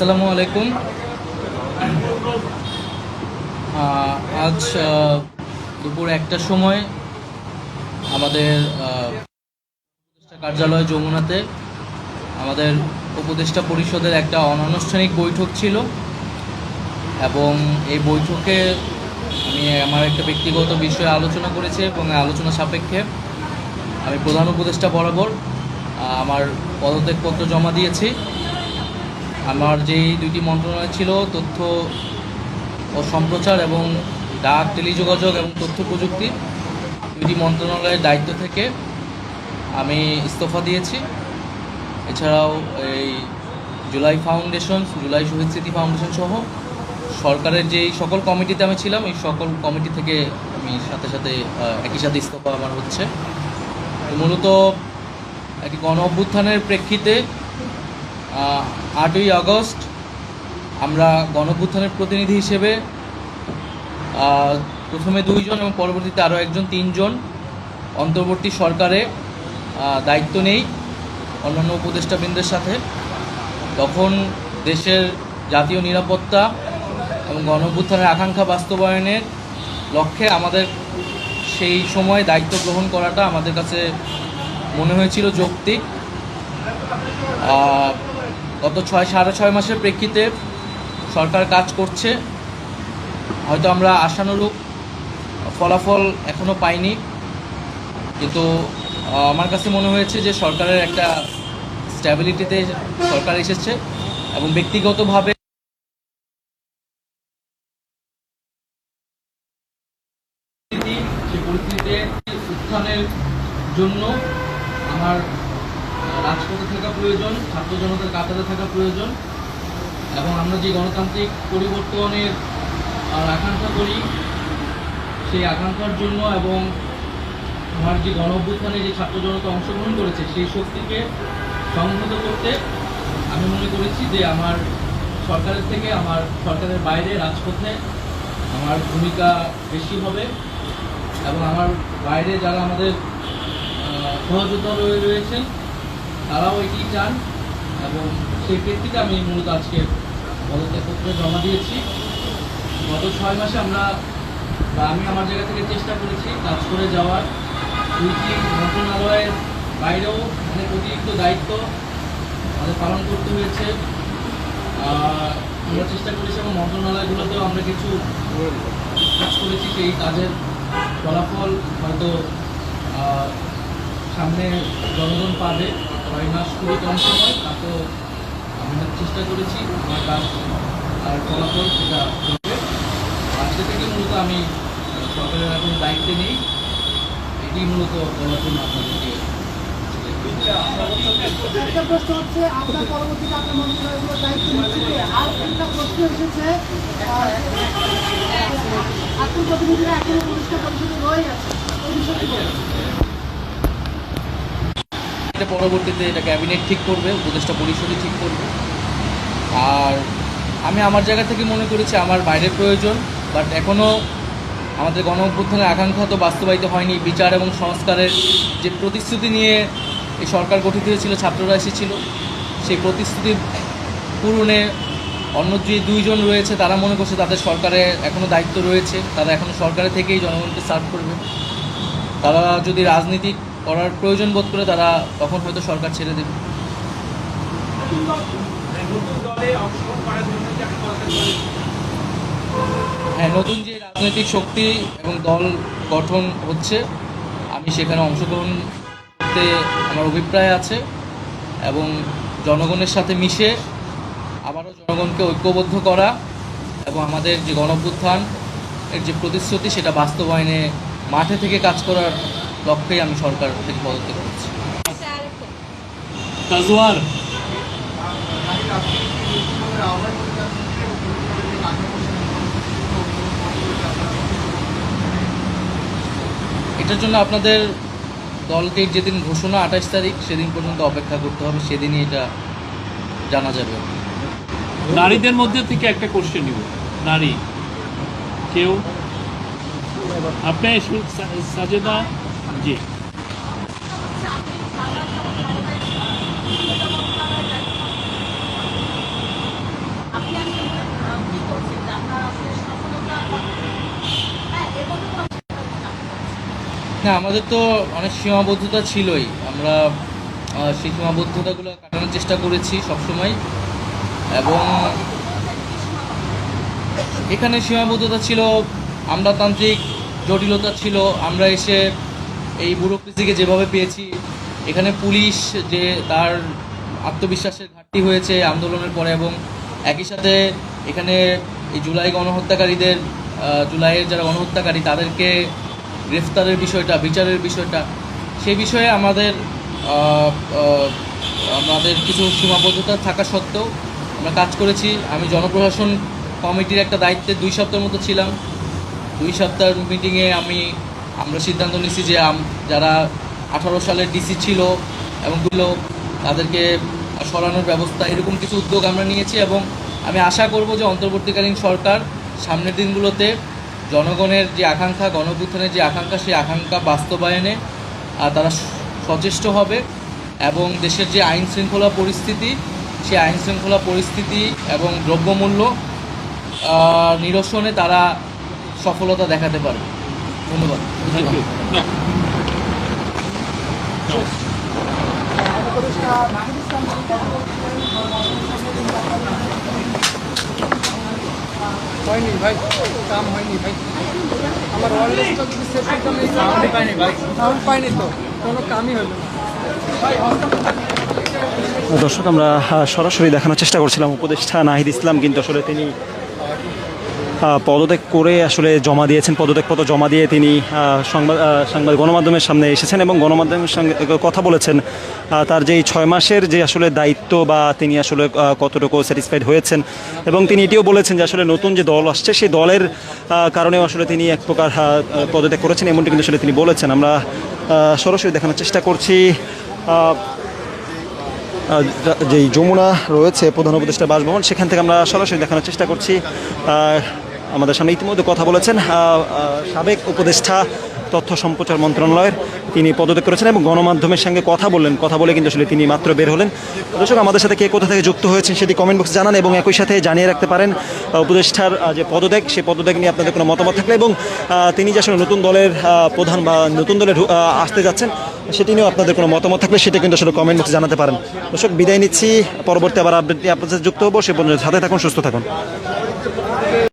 আসসালামু আলাইকুম। আজ দুপুর ১টার সময় আমাদের উপদেষ্টা কার্যালয় যমুনাতে আমাদের উপদেষ্টা পরিষদের একটা অনানুষ্ঠানিক বৈঠক ছিল এবং এই বৈঠকে আমি আমার একটা ব্যক্তিগত বিষয়ে আলোচনা করেছি এবং আলোচনা সাপেক্ষে আমি প্রধান উপদেষ্টা বরাবর আমার পদত্যাগপত্র জমা দিয়েছি। আমার যেই দুইটি মন্ত্রণালয় ছিল, তথ্য ও সম্প্রচার এবং ডাক, টেলিযোগাযোগ এবং তথ্য প্রযুক্তি, দুইটি মন্ত্রণালয়ের দায়িত্ব থেকে আমি ইস্তফা দিয়েছি। এছাড়াও এই জুলাই ফাউন্ডেশন, জুলাই শহীদ স্মৃতি ফাউন্ডেশন সহ সরকারের যেই সকল কমিটিতে আমি ছিলাম, এই সকল কমিটি থেকে আমি সাথে সাথে একই সাথে ইস্তফা আমার হচ্ছে। মূলত একটি গণ অভ্যুত্থানের প্রেক্ষিতে ৮ই আগস্ট আমরা গণ অভ্যুত্থানের প্রতিনিধি হিসেবে প্রথমে ২ জন এবং পরবর্তীতে আরও একজন ৩ জন অন্তর্বর্তী সরকারে দায়িত্ব নেই অন্যান্য উপদেষ্টাবৃন্দের সাথে। তখন দেশের জাতীয় নিরাপত্তা এবং গণ অভ্যুত্থানের আকাঙ্ক্ষা বাস্তবায়নের লক্ষ্যে আমাদের সেই সময় দায়িত্ব গ্রহণ করাটা আমাদের কাছে মনে হয়েছিল যৌক্তিক। গত ৬.৫ মাসের প্রেক্ষিতে সরকার কাজ করছে, হয়তো আমরা আশানুরূপ ফলাফল এখনও পাইনি, কিন্তু আমার কাছে মনে হয়েছে যে সরকারের একটা স্ট্যাবিলিটিতে সরকার এসেছে এবং ব্যক্তিগতভাবে সেই পরিস্থিতিতে উত্থানের জন্য আমার রাজপথে থাকা প্রয়োজন, ছাত্র জনতার কাতারে থাকা প্রয়োজন এবং আমরা যে গণতান্ত্রিক পরিবর্তনের আকাঙ্ক্ষা করি সেই আকাঙ্ক্ষার জন্য এবং আমার যে গণ অভ্যুত্থানে যে ছাত্র জনতা অংশগ্রহণ করেছে সেই শক্তিকে সংহত করতে আমি মনে করেছি যে আমার সরকারের থেকে আমার সরকারের বাইরে রাজপথে আমার ভূমিকা বেশি হবে এবং আমার বাইরে যারা আমাদের সহযোদ্ধা রয়েছেন তারাও এটি চান এবং সেই প্রেক্ষিতে আমি মূলত আজকে পদত্যাগপত্র জমা দিয়েছি। গত ৬ মাসে আমি আমার জায়গা থেকে চেষ্টা করেছি কাজ করে যাওয়ার। ২টি মন্ত্রণালয়ের বাইরেও অনেক অতিরিক্ত দায়িত্ব আমাদের পালন করতে হয়েছে। আমরা চেষ্টা করেছি এবং মন্ত্রণালয়গুলোতেও আমরা কিছু কাজ করেছি। সেই কাজের ফলাফল হয়তো সামনে জনগণ পাবে। ৬ মাস খুবই কম সময়, তাতেও আমরা চেষ্টা করেছি আমার কাজ আর ফলাফল সেটা করবে। আজকে থেকে মূলত আমি সরকারের এখন দায়িত্বে নেই, এটি মূলত বলার জন্য আপনাদেরকে। একটা প্রশ্ন হচ্ছে আপনার পরবর্তীতে আপনার মন্ত্রণালয়গুলোর দায়িত্ব নিচ্ছে, আর একটা প্রশ্ন এসেছে আপনার প্রতিনিধিরা এখনো উপদেষ্টা পরিষদে রয়ে আছে, এই বিষয়টি এটা পরবর্তীতে এটা ক্যাবিনেট ঠিক করবে, উপদেষ্টা পরিষদই ঠিক করবে। আর আমি আমার জায়গা থেকে মনে করেছি আমার বাইরের প্রয়োজন, বাট এখনও আমাদের গণ অভ্যুত্থানের আকাঙ্ক্ষা তো বাস্তবায়িত হয়নি। বিচার এবং সংস্কারের যে প্রতিশ্রুতি নিয়ে এই সরকার গঠিত হয়েছিল, ছাত্ররা এসেছিল, সেই প্রতিশ্রুতি পূরণে অন্য যে ২ জন রয়েছে তারা মনে করছে তাদের সরকারে এখনও দায়িত্ব রয়েছে, তারা এখনও সরকারে থেকেই জনগণকে সার্ভ করবে। তারা যদি রাজনীতি করার প্রয়োজন বোধ করে তারা তখন হয়তো সরকার ছেড়ে দেবে। হ্যাঁ, নতুন যে রাজনৈতিক শক্তি এবং দল গঠন হচ্ছে, আমি সেখানে অংশগ্রহণ করতে আমার অভিপ্রায় আছে এবং জনগণের সাথে মিশে আবারও জনগণকে ঐক্যবদ্ধ করা এবং আমাদের যে গণ অভ্যুত্থান এর যে প্রতিশ্রুতি সেটা বাস্তবায়নে মাঠে থেকে কাজ করার লক্ষ্যেই আমি সরকার থেকে পদত্যাগ করছি। এটার জন্য আপনাদের দলটির যেদিন ঘোষণা ২৮ তারিখ সেদিন পর্যন্ত অপেক্ষা করতে হবে, সেদিনই এটা জানা যাবে। নারীদের মধ্যে থেকে একটা কোশ্চেন নিব। নারী কেউ আপনি সাজেদা জি না, আমাদের তো অনেক সীমাবদ্ধতা ছিলই। আমরা সেই সীমাবদ্ধতাগুলো কাটানোর চেষ্টা করেছি সবসময়, এবং এখানে সীমাবদ্ধতা ছিল, আমলাতান্ত্রিক জটিলতা ছিল। আমরা এসে এই ব্যুরোক্রেসিকে যেভাবে পেয়েছি, এখানে পুলিশ যে তার আত্মবিশ্বাসের ঘাটতি হয়েছে আন্দোলনের পরে, এবং একই সাথে এখানে এই জুলাই গণহত্যাকারীদের, জুলাইয়ের যারা গণহত্যাকারী তাদেরকে গ্রেফতারের বিষয়টা, বিচারের বিষয়টা, সেই বিষয়ে আমাদের কিছু সীমাবদ্ধতা থাকা সত্ত্বেও আমরা কাজ করেছি। আমি জনপ্রশাসন কমিটির একটা দায়িত্বে 2 সপ্তাহের মতো ছিলাম। 2 সপ্তাহের মিটিংয়ে আমরা সিদ্ধান্ত নিয়েছি যে যারা 18 সালের ডিসি ছিল এবং তাদেরকে সরানোর ব্যবস্থা, এরকম কিছু উদ্যোগ আমরা নিয়েছি। এবং আমি আশা করব যে অন্তর্বর্তীকালীন সরকার সামনের দিনগুলোতে জনগণের যে আকাঙ্ক্ষা, গণঅভ্যুত্থানের যে আকাঙ্ক্ষা, সেই আকাঙ্ক্ষা বাস্তবায়নে তারা সচেষ্ট হবে, এবং দেশের যে আইন শৃঙ্খলা পরিস্থিতি, সেই আইন শৃঙ্খলা পরিস্থিতি এবং দ্রব্যমূল্য নিরসনে তারা সফলতা দেখাতে পারবে। ধন্যবাদ। Thank you. উপদেষ্টা নাহিদ ইসলাম যে কথা বলছিলেন, হয়নি ভাই, কাম হয়নি ভাই। আমার ওয়ারলেসটা যদি সেট করতাম, এই সাউন্ড পাইনি ভাই, সাউন্ড পাইনি তো কোনো কামই হলো না। দর্শক, আমরা সরাসরি দেখানোর চেষ্টা করছিলাম উপদেষ্টা নাহিদ ইসলাম কিন্তু আসলে তিনি পদত্যাগ করে আসলে জমা দিয়েছেন, পদত্যাগপত্র জমা দিয়ে তিনি সংবাদ গণমাধ্যমের সামনে এসেছেন এবং গণমাধ্যমের সঙ্গে কথা বলেছেন তার যে 6 মাসের যে আসলে দায়িত্ব বা তিনি আসলে কতটুকু স্যাটিসফাইড হয়েছেন, এবং তিনি এটিও বলেছেন যে আসলে নতুন যে দল আসছে সেই দলের কারণেও আসলে তিনি এক প্রকার পদত্যাগ করেছেন, এমনটি কিন্তু আসলে তিনি বলেছেন। আমরা সরাসরি দেখানোর চেষ্টা করছি যেই যমুনা রয়েছে প্রধান উপদেষ্টা বাসভবন, সেখান থেকে আমরা সরাসরি দেখানোর চেষ্টা করছি। আমাদের সামনে ইতিমধ্যে কথা বলেছেন সাবেক উপদেষ্টা তথ্য সম্প্রচার মন্ত্রণালয়ের, তিনি পদত্যাগ করেছেন এবং গণমাধ্যমের সঙ্গে কথা বলে কিন্তু আসলে তিনি মাত্র বের হলেন। দর্শক, আমাদের সাথে কে কোথা থেকে যুক্ত হয়েছেন সেটি কমেন্ট বক্সে জানান, এবং একই সাথে জানিয়ে রাখতে পারেন উপদেষ্টার যে পদত্যাগ, সেই পদত্যাগ নিয়ে আপনাদের কোনো মতামত থাকলে, এবং তিনি যে আসলে নতুন দলের প্রধান বা নতুন দলে আসতে যাচ্ছেন সেটি নিয়েও আপনাদের কোনো মতামত থাকলে সেটা কিন্তু আসলে কমেন্ট বক্সে জানাতে পারেন। দর্শক, বিদায় নিচ্ছি, পরবর্তী আবার আপডেট নিয়ে আপনাদের যুক্ত হবো। সে পর্যন্ত সাথে থাকুন, সুস্থ থাকুন।